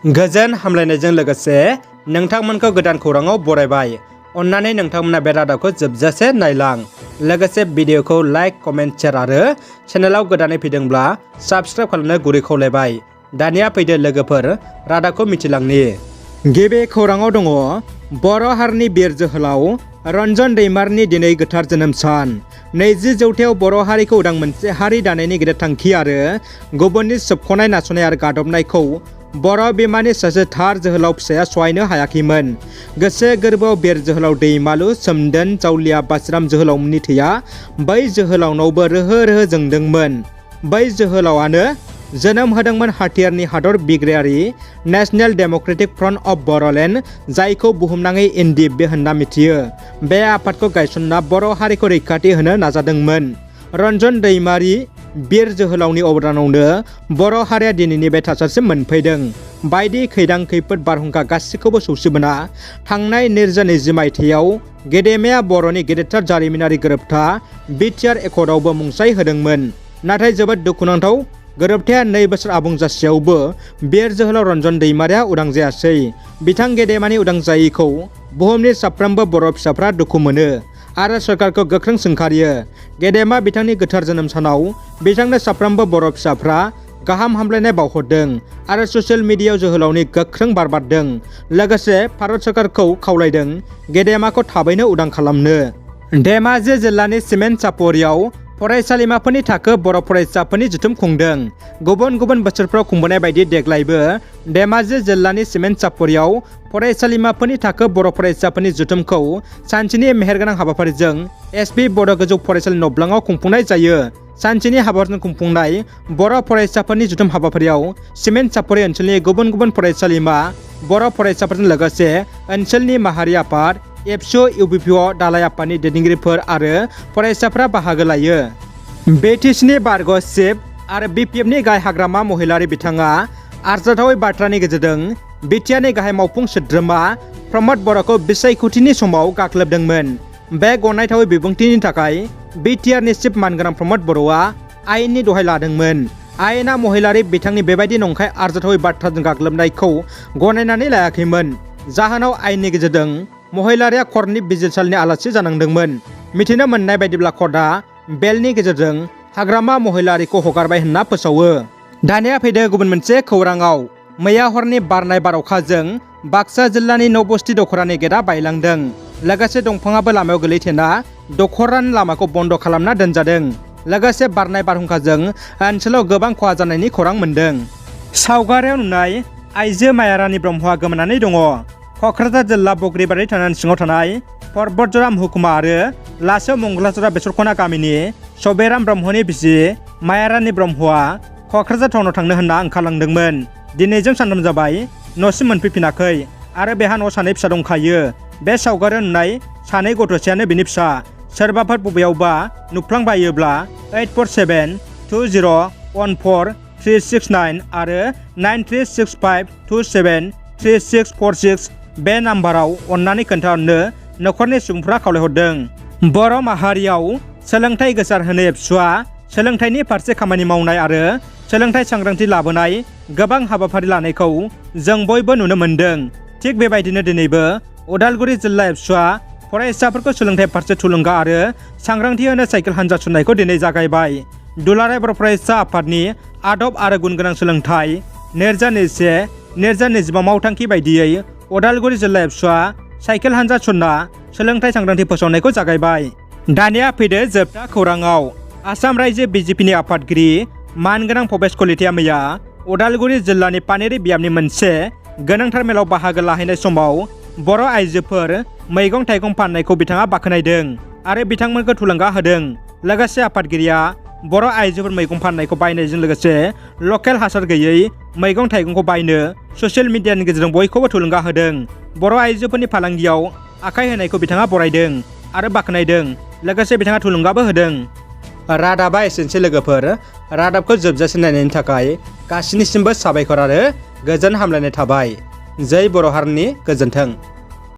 गोजोन हामलायनायजों लोगोसे नोंथांमोनखौ गोदान खौराङाव बरायबाय। अन्नानै नोंथांमोना बे रादाबखौ जोबजासे नायलां। लोगोसे भिडिअखौ लाइक, कमेन्ट, शेयार आरो चेनेलाव गोदानै फैदोंब्ला साबस्क्राइब खालामनो गुरै खावलायबाय। दानिया फैदो लोगोफोर रादाबखौ मिथिलांनि। गिबि खौराङाव दङ बर' हारिनि बिर जोहोलाव रन्जन दैमारिनि दिनै गोथार जोनोम सान। 20 जौथायाव बर' हारिखौ उदां मोनसे हारि दानायनि गेदेर थांखि आरो गुबुननि सोबख'नाय, नासयनाय आरो गादबनायखौ बर' बिमानि सासे थार जोहोलाव फिसाया सहायनो हायाखैमोन। गोसो गोरबोआव बिर जोहोलाव दैमालु सोमदोन जावलिया बासिराम जोहोलावनि थैया बै जोहोलावनावबो रोहो रोहो जोंदोंमोन। बै जोहोलावानो जोनोम होदोंमोन हाथियारनि हादर बिग्रायारि National Democratic Front of Bodoland, जायखौ बुहुमनाङै एनडिएफबि होनना मिथियो। बे आफादखौ गायसनना बर' हारिखौ रैखाथि होनो नाजादोंमोन। रन्जन दैमारि बिर जोहोलावनि अबदानावनो बर' हारिया दिनैनि बे थासारिसिम मोनफैदों। बायदि खैदां खैफोद बारहुंखा गासिखौबो सौसिबोना थांनाय 2020 मायथाइयाव गेदेमाया बर'नि गेदेरथार जारिमिनारि गोरोबथा बिटिआर एकर्डआवबो मुंसाइ होदोंमोन। नाथाय जोबोद दुखुनांथाव, गोरोबथाया 2 बोसोर आबुं जासेयावबो बिर जोहोलाव रन्जन दैमारिया उदां जायासै। बिथां गेदेमानि उदां जायैखौ बुहुमनि साफ्रोमबो बर' फिसाफ्रा दुखु मोनो आरो सरकारखौ गोख्रों सोंखारियो। गेदेमा बिथांनि गोथार जोनोम सानाव बिथांनो साफ्रोमबो बर' फिसाफ्रा गाहाम हामलायनाय बावहरदों आरो ससियेल मिडियायाव जोहोलावनि गोख्रों बार बारदों। लोगोसे भारत सरकारखौ खावलायदों गेदेमाखौ थाबैनो उदां खालामनो। धेमाजि जिल्लानि सिमेन्ट सापरियाव फरायसालिमाफोरनि थाखो बर' फरायसाफोरनि जथुम खुंदों। गुबुन गुबुन बोसोरफ्राव खुंबोनाय बायदि देग्लायबो धेमाजि जिल्लानि सिमेन्ट सापरियाव फरायसालिमाफोरनि थाखो बर' फरायसाफोरनि जथुमखौ सानसेनि मेहेरगोनां हाबाफारिजों एसपि बड' गोजौ फरायसालि नब्लाङाव खुंफुंनाय जायो। सानसेनि हाबाफारिजों खुंफुंनाय बर' फरायसाफोरनि जथुम हाबाफारियाव सिमेन्ट सापरि ओनसोलनि गुबुन गुबुन फरायसालिमा बर' फरायसाफोरजों लोगोसे ओनसोलनि माहारि आफाद, एबसु, इउबिपिअ दालाइ आफादनि दैदेनगिरिफोर आरो फरायसाफ्रा बाहागो लायो। बिटिसिनि बारग' चिफ आरो बिपिएफनि गाहाय हाग्रामा महिलारि बिथाङा आरजाथावै बाथ्रानि गेजेरजों बिटिआरनि गाहाय मावफुं सोद्रोमा प्रमद बर'खौ बिसायख'थिनि समाव गाग्लोबदोंमोन। बे गनायथावै बिबुंथिनि थाखाय बिटिआरनि चिफ मानगोनां प्रमद बर'आ आयेननि दहाय लादोंमोन। आयेना महिलारि बिथांनि बेबायदि नंखाय आरजाथावै बाथ्राजों गाग्लोबनायखौ गनायनानै लायाखैमोन। जाहोनाव आयेननि गेजेरजों महिलारिया कर्टनि बिजिरसालिनि आलासि जानांदोंमोन। मिथिनो मोननाय बायदिब्ला कर्टआ बेलनि गेजेरजों हाग्रामा महिलारिखौ हगारबाय होनना फोसावो। दानिया फैदो गुबुन मोनसे खौराङाव। मैया हरनि बारनाय बार अखाजों बाक्सा जिल्लानि नबस्थि दख'रानि गेटआ बायलांदों। लोगोसे दंफाङाबो लामायाव गोलैथेना दख'रानि लामाखौ बन्द' खालामना दोनजादों। लोगोसे बारनाय बारहुंखाजों ओनसोलाव गोबां खहा जानायनि खौरां मोन्दों। सावगारियाव नुनाय आइजो मायारानि ब्रह्मआ गोमानानै दङ। क'क्राझार जिल्ला बग्रिबारि थानानि सिङाव थानाय पर्बतजरा महकुमा आरो लासो मंगलाजरा बेसरखना गामिनि सबिराम ब्रह्मनि बिसि मायारानि ब्रह्मआ क'क्राझार टाउनाव थांनो होनना ओंखारलांदोंमोन। दिनैजों सानथाम जाबाय न'सिम मोनफैफिनाखै आरो बेहा न' सानै फिसा दंखायो। बे सावगारियाव नुनाय सानै गथ'सायानो बिनि फिसा। सोरबाफोर बबेयावबा नुफ्लांबायोब्ला 8472014369 आरो 9365273646 बे नाम्बाराव अन्नानै खोन्थाहरनो न'खरनि सुबुंफ्रा खावलायहरदों। बर' माहारियाव सोलोंथाइ गोसारहोनो एबसुआ सोलोंथाइनि फारसे खामानि मावनाय आरो सोलोंथाइ सांग्रांथि लाबोनाय गोबां हाबाफारि लानायखौ जों बयबो नुनो मोन्दों। थिग बेबायदिनो दिनैबो उदालगुरि जिल्ला एबसुआ फरायसाफोरखौ सोलोंथाइ फारसे थुलुंगा आरो सांग्रांथि होनो साइकेल हान्जा सुरनायखौ दिनै जागायबाय। दुलाराय बर' फरायसा आफादनि आदब आरो गुन गोनां सोलोंथाइ 2021-2022 मावथांखि बायदियै उदालगुरि जिल्ला एबसुआ साइकेल हान्जा सुरना सोलोंथाइ सांग्रांथि फोसावनायखौ जागायबाय। दानिया फैदो जोबथा खौराङाव। आसाम रायजो बिजेपिनि आफादगिरि मानगोनां भबेश कलिताया मैया उदालगुरि जिल्लानि पानेरि बियाबनि मोनसे गोनांथार मेलाव बाहागो लाहैनाय समाव बर' आइजोफोर मैगं थाइगं फाननायखौ बिथाङा बाख्नायदों आरो बिथांमोनखौ थुलुंगा होदों। लोगोसे आफादगिरिया बर' आइजोफोर मैगं फाननायखौ बायनायजों लोगोसे लकेल हासार गैयै मैगं थाइगंखौ बायनो ससियेल मिडियानि गेजेरजों बयखौबो थुलुंगा होदों। बर' आइजोफोरनि फालांगियाव आखाइ होनायखौ बिथाङा बरायदों आरो बाख्नायदों। लोगोसे बिथाङा थुलुंगाबो होदों। रादाबा एसेनोसै लोगोफोर। रादाबखौ जोबजासे नायनायनि थाखाय गासिनिसिमबो साबायखर आरो गोजोन हामलायनाय थाबाय। जै बर' हारिनि गोजोन्थों।